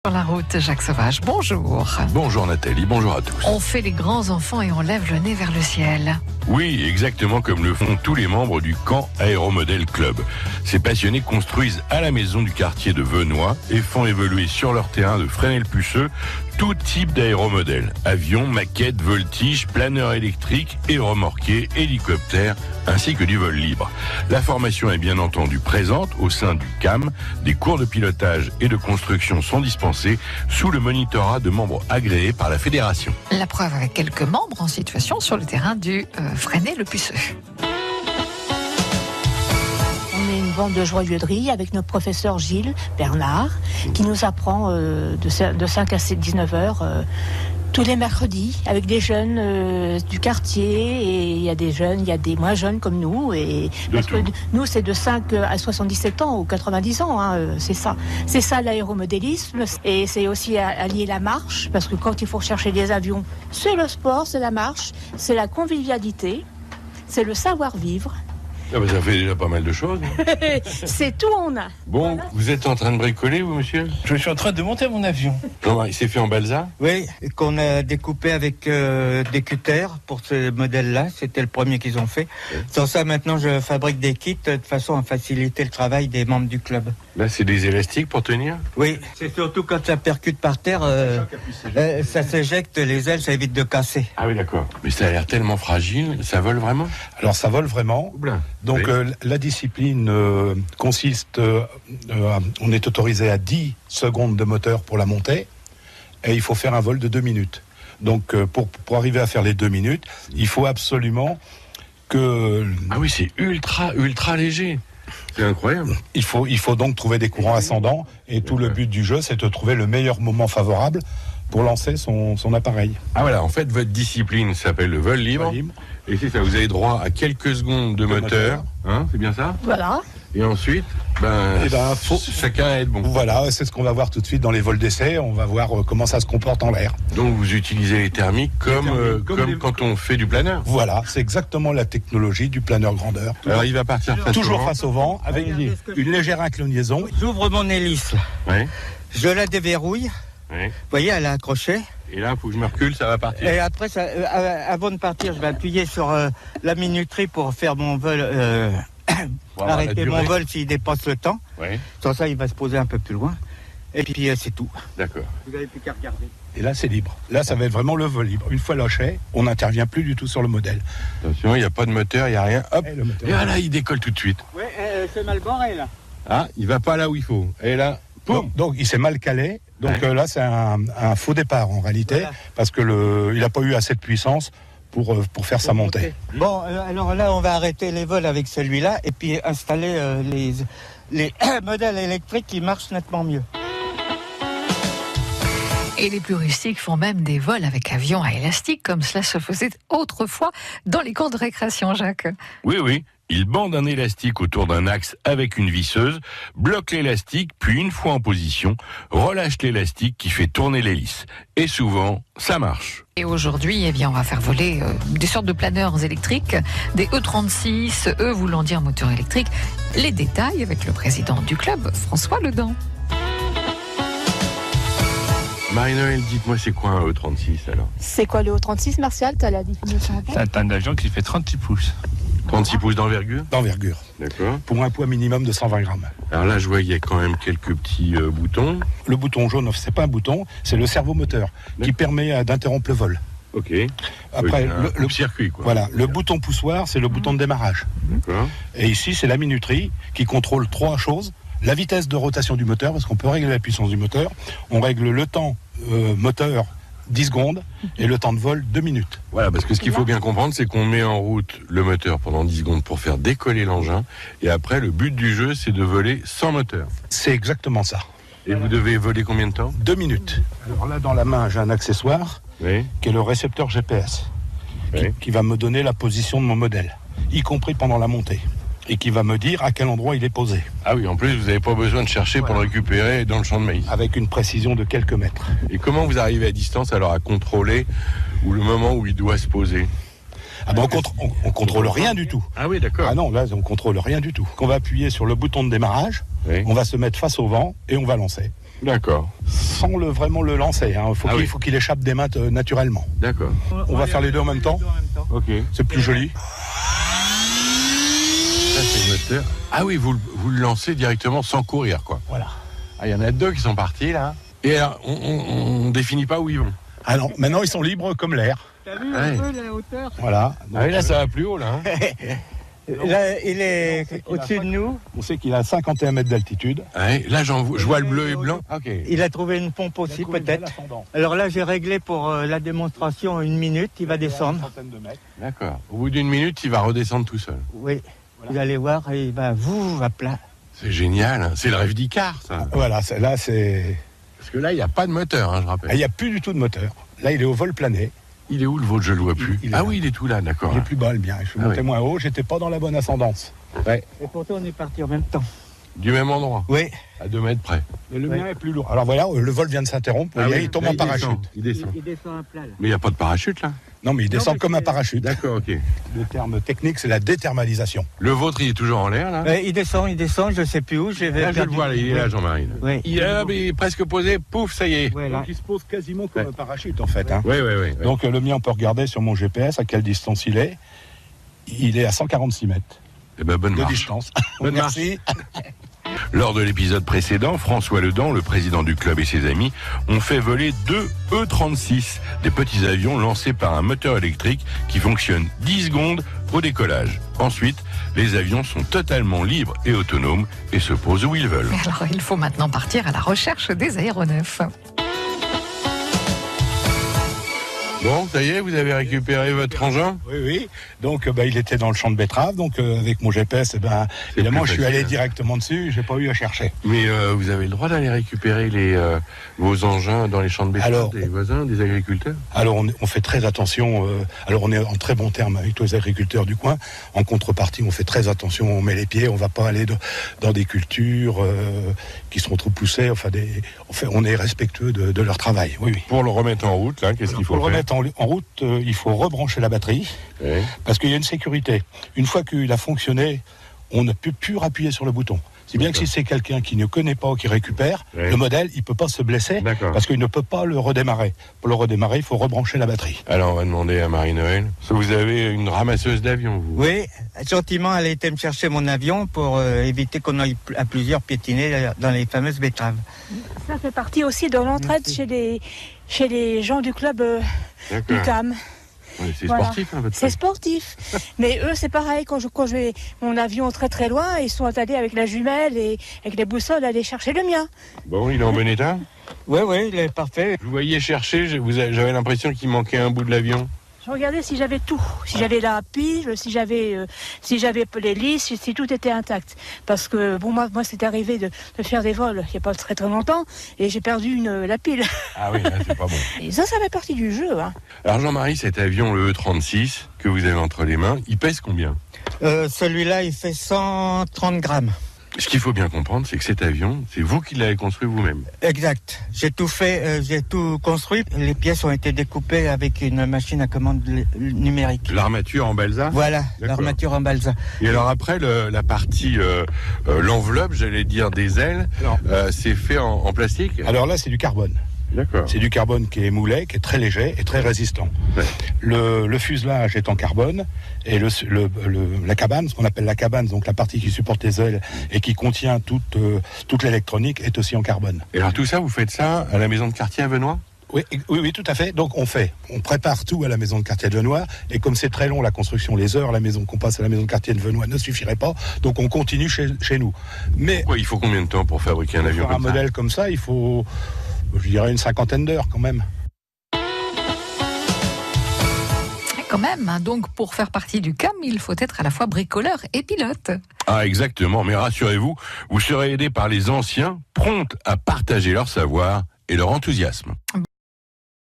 Sur la route, Jacques Sauvage, bonjour. Bonjour Nathalie, bonjour à tous. On fait les grands enfants et on lève le nez vers le ciel. Oui, exactement comme le font tous les membres du Camp Aéromodèle Club. Ces passionnés construisent à la maison du quartier de Venoy et font évoluer sur leur terrain de Fresnay-le-Puceux tout type d'aéromodèles. Avions, maquettes, voltiges, planeurs électriques et remorqués, hélicoptères, ainsi que du vol libre. La formation est bien entendu présente au sein du CAM. Des cours de pilotage et de construction sont dispensés sous le monitorat de membres agréés par la fédération. La preuve avec quelques membres en situation sur le terrain du Fresnay-le-Puceux. On est une bande de joyeuderie avec notre professeur Gilles Bernard qui nous apprend de 5 à 19 heures tous les mercredis avec des jeunes du quartier, et il y a des jeunes, il y a des moins jeunes comme nous, et parce que nous c'est de 5 à 77 ans ou 90 ans, c'est ça l'aéromodélisme, et c'est aussi allier la marche, parce que quand il faut chercher des avions, c'est le sport, c'est la marche, c'est la convivialité, c'est le savoir-vivre. Ah bah ça fait déjà pas mal de choses. C'est tout on a. Bon, Voilà. vous êtes en train de bricoler, vous, monsieur? Je suis en train de monter mon avion. Non, il s'est fait en balsa? Oui, qu'on a découpé avec des cutters pour ce modèle-là. C'était le premier qu'ils ont fait. Oui. Sans ça, maintenant, je fabrique des kits de façon à faciliter le travail des membres du club. Là, c'est des élastiques pour tenir? Oui, c'est surtout quand ça percute par terre, ça s'éjecte, les ailes, ça évite de casser. Ah oui, d'accord. Mais ça a l'air tellement fragile, ça vole vraiment? Alors ça vole vraiment. Oula. Donc Oui. la discipline consiste, on est autorisé à 10 secondes de moteur pour la montée, et il faut faire un vol de 2 minutes. Donc pour arriver à faire les 2 minutes, il faut absolument que... Ah oui, c'est ultra léger. C'est incroyable. Il faut donc trouver des courants ascendants, et tout le but du jeu, c'est de trouver le meilleur moment favorable pour lancer son appareil. Ah voilà, en fait, votre discipline s'appelle le vol libre. Vol libre. Et c'est ça, vous avez droit à quelques secondes de moteur. Hein, c'est bien ça? Voilà. Et ensuite, chacun aide bon. Voilà, c'est ce qu'on va voir tout de suite dans les vols d'essai. On va voir comment ça se comporte en l'air. Donc vous utilisez les thermiques comme quand on fait du planeur. Voilà, c'est exactement la technologie du planeur grandeur. Alors il va partir Toujours face au vent, avec Regardez ce que une légère inclinaison. J'ouvre mon hélice, là. Ouais. Je la déverrouille. Ouais. Vous voyez, elle est accrochée. Et là, faut que je me recule, ça va partir. Et après, avant de partir, je vais appuyer sur la minuterie pour faire mon vol, Pour avoir la arrêter durée. mon vol s'il dépasse le temps. Ouais, Sans ça, il va se poser un peu plus loin. Et puis, c'est tout. d'accord. Vous n'avez plus qu'à regarder. Et là, c'est libre. Là, ça va être vraiment le vol libre. Une fois lâché, on n'intervient plus du tout sur le modèle. Attention, il n'y a pas de moteur, il n'y a rien. Hop. Et le moteur. Et là, il décolle tout de suite. Oui, c'est mal barré, là. Ah, il va pas là où il faut. Et là, poum. Donc, il s'est mal calé. Donc Ouais. là, c'est un faux départ en réalité, Voilà. parce que il n'a pas eu assez de puissance pour faire sa montée. Bon, alors là, on va arrêter les vols avec celui-là et puis installer les modèles électriques qui marchent nettement mieux. Et les plus rustiques font même des vols avec avion à élastique, comme cela se faisait autrefois dans les cours de récréation, Jacques. Oui. Il bande un élastique autour d'un axe avec une visseuse, bloque l'élastique, puis une fois en position, relâche l'élastique qui fait tourner l'hélice. Et souvent, ça marche. Et aujourd'hui, on va faire voler des sortes de planeurs électriques, des E36, E voulant dire moteur électrique. Les détails avec le président du club, François Ledent. Marie-Noël, dites-moi, c'est quoi un E36 alors? C'est quoi le O36, Martial? T'as la définition? C'est un avion qui fait 36 pouces. 36 pouces d'envergure? D'envergure, D'accord. pour un poids minimum de 120 grammes. Alors là, je vois qu'il y a quand même quelques petits boutons. Le bouton jaune, c'est pas un bouton, c'est le servomoteur qui permet d'interrompre le vol. Ok. Après, le circuit, quoi. voilà, le bouton poussoir, c'est le bouton de démarrage. D'accord. Et ici, c'est la minuterie qui contrôle 3 choses. La vitesse de rotation du moteur, parce qu'on peut régler la puissance du moteur. On règle le temps moteur 10 secondes et le temps de vol 2 minutes. Voilà, parce que ce qu'il faut bien comprendre, c'est qu'on met en route le moteur pendant 10 secondes pour faire décoller l'engin. Et après, le but du jeu, c'est de voler sans moteur. C'est exactement ça. Et vous devez voler combien de temps? 2 minutes. Alors là, dans la main, j'ai un accessoire Oui. qui est le récepteur GPS, Oui. qui va me donner la position de mon modèle, y compris pendant la montée, et qui va me dire à quel endroit il est posé, Ah oui, en plus, vous n'avez pas besoin de chercher pour le récupérer dans le champ de maïs. avec une précision de quelques mètres. Et comment vous arrivez à distance alors à contrôler ou le moment où il doit se poser? Ah ben on contrôle rien du tout. Ah oui, d'accord. Ah non, là on contrôle rien du tout. On va appuyer sur le bouton de démarrage, Oui. on va se mettre face au vent et on va lancer. D'accord. sans vraiment le lancer. Hein. Il faut qu'il échappe des mains naturellement. D'accord. On va faire les deux en même temps. Ok. C'est plus joli. Ça, c'est le moteur. Ah oui, vous le lancez directement sans courir, quoi. Voilà. Ah, il y en a deux qui sont partis, là. Et alors, on définit pas où ils vont. Ah non, maintenant ils sont libres comme l'air. T'as vu un peu la hauteur? Voilà. Ah oui, là, ça va plus haut, là. Hein. Là, il est au-dessus de nous. On sait qu'il a 51 mètres d'altitude. Ouais, là, je vois le bleu et blanc. Ok. Il a trouvé une pompe aussi, peut-être. Alors là, j'ai réglé pour la démonstration 1 minute. Il va descendre. D'accord. Au bout d'une minute, il va redescendre tout seul. Oui. Vous allez voir, et il va à plat. C'est génial. Hein. C'est le rêve d'Icare, ça. Voilà, là c'est. Parce que là, il n'y a pas de moteur, hein, je rappelle. Il n'y a plus du tout de moteur. Là, il est au vol plané. Il est où le vôtre? Je le vois plus. Il est là. Oui, il est tout là, d'accord. Il est plus bas, le bien. Je suis monté moins haut. J'étais pas dans la bonne ascendance. Ouais. Et pourtant, on est parti en même temps. Du même endroit. Oui. À 2 mètres près. Et le mien est plus lourd. Alors voilà, le vol vient de s'interrompre. Vous voyez, il tombe en parachute. Il descend. Il descend à plat, là. Mais il n'y a pas de parachute, là? Non, mais il descend mais comme un c'est- parachute. D'accord, ok. Le terme technique, c'est la déthermalisation. Le vôtre, il est toujours en l'air, là? Il descend, je sais plus où. Là, je le vois, là, il est là, Jean-Marie. Là. Oui. Il est là, mais il est presque posé. Pouf, ça y est. Voilà. Donc il se pose quasiment comme un parachute, en fait. Hein. Oui, oui, oui. Donc le mien, on peut regarder sur mon GPS à quelle distance il est. Il est à 146 mètres Eh ben, bonne de marche. distance. Bonne Merci. Lors de l'épisode précédent, François Ledan, le président du club et ses amis, ont fait voler 2 E-36, des petits avions lancés par un moteur électrique qui fonctionne 10 secondes au décollage. Ensuite, les avions sont totalement libres et autonomes et se posent où ils veulent. Alors, il faut maintenant partir à la recherche des aéronefs. Bon, ça y est, vous avez récupéré votre engin? Oui, oui. Donc, il était dans le champ de betterave. Donc, avec mon GPS, évidemment, je suis allé directement dessus. J'ai pas eu à chercher. Mais vous avez le droit d'aller récupérer vos engins dans les champs de betterave Alors, des voisins, des agriculteurs? Alors, on fait très attention. Alors, on est en très bon terme avec tous les agriculteurs du coin. En contrepartie, on fait très attention. On met les pieds. On va pas aller dans des cultures qui sont trop poussées. Enfin, on est respectueux de leur travail. Oui, oui. Pour le remettre en route, là, qu'est-ce qu'il faut Pour le faire? remettre en route, il faut rebrancher la batterie. Oui. Parce qu'il y a une sécurité. Une fois qu'il a fonctionné, on ne peut plus appuyer sur le bouton. C'est bien que si c'est quelqu'un qui ne connaît pas ou qui récupère, Oui. le modèle, il ne peut pas se blesser D'accord. parce qu'il ne peut pas le redémarrer. Pour le redémarrer, il faut rebrancher la batterie. Alors, on va demander à Marie-Noël. Vous avez une ramasseuse d'avions, vous? Oui, gentiment, elle a été me chercher mon avion pour éviter qu'on aille à plusieurs piétiner dans les fameuses betteraves. Ça fait partie aussi de l'entraide chez les gens du club du D'accord. CAM. Oui, c'est Voilà. sportif, hein, votre C'est truc. sportif. Mais eux, c'est pareil. Quand je vais mon avion très très loin, ils sont allés avec la jumelle et avec les boussoles aller chercher le mien. Bon, il est en bon état? Oui, oui, il est parfait. Vous voyez chercher, j'avais l'impression qu'il manquait un bout de l'avion. Je regardais si j'avais tout, si j'avais la pile, si j'avais les lisses, si tout était intact. Parce que bon, moi c'est arrivé de faire des vols il n'y a pas très très longtemps et j'ai perdu la pile. Ah oui, là, c'est pas bon. Et ça fait partie du jeu. Hein. Alors, Jean-Marie, cet avion, le E-36, que vous avez entre les mains, il pèse combien? Celui-là, il fait 130 grammes. Ce qu'il faut bien comprendre, c'est que cet avion, c'est vous qui l'avez construit vous-même. Exact. J'ai tout fait, j'ai tout construit. Les pièces ont été découpées avec une machine à commande numérique. L'armature en balsa? Voilà, D'accord. l'armature en balsa. Et alors après, la partie, l'enveloppe, j'allais dire des ailes, Non. c'est fait en plastique? Alors là, c'est du carbone. D'accord. C'est du carbone qui est moulé, qui est très léger et très résistant. Ouais. Le fuselage est en carbone et la cabane, ce qu'on appelle la cabane, donc la partie qui supporte les ailes et qui contient toute l'électronique, est aussi en carbone. Et alors tout ça, vous faites ça à la maison de quartier à Venoy? Oui, oui, tout à fait. Donc on prépare tout à la maison de quartier de Venoy et comme c'est très long la construction, les heures, la maison qu'on passe à la maison de quartier de Venoy ne suffirait pas, donc on continue chez nous. Mais Quoi, il faut combien de temps pour fabriquer un avion pour un comme ça? modèle comme ça, il faut, je dirais, une 50aine d'heures quand même. Quand même, hein, donc pour faire partie du CAM, il faut être à la fois bricoleur et pilote. Ah, exactement. Mais rassurez-vous, vous serez aidé par les anciens, prompts à partager leur savoir et leur enthousiasme.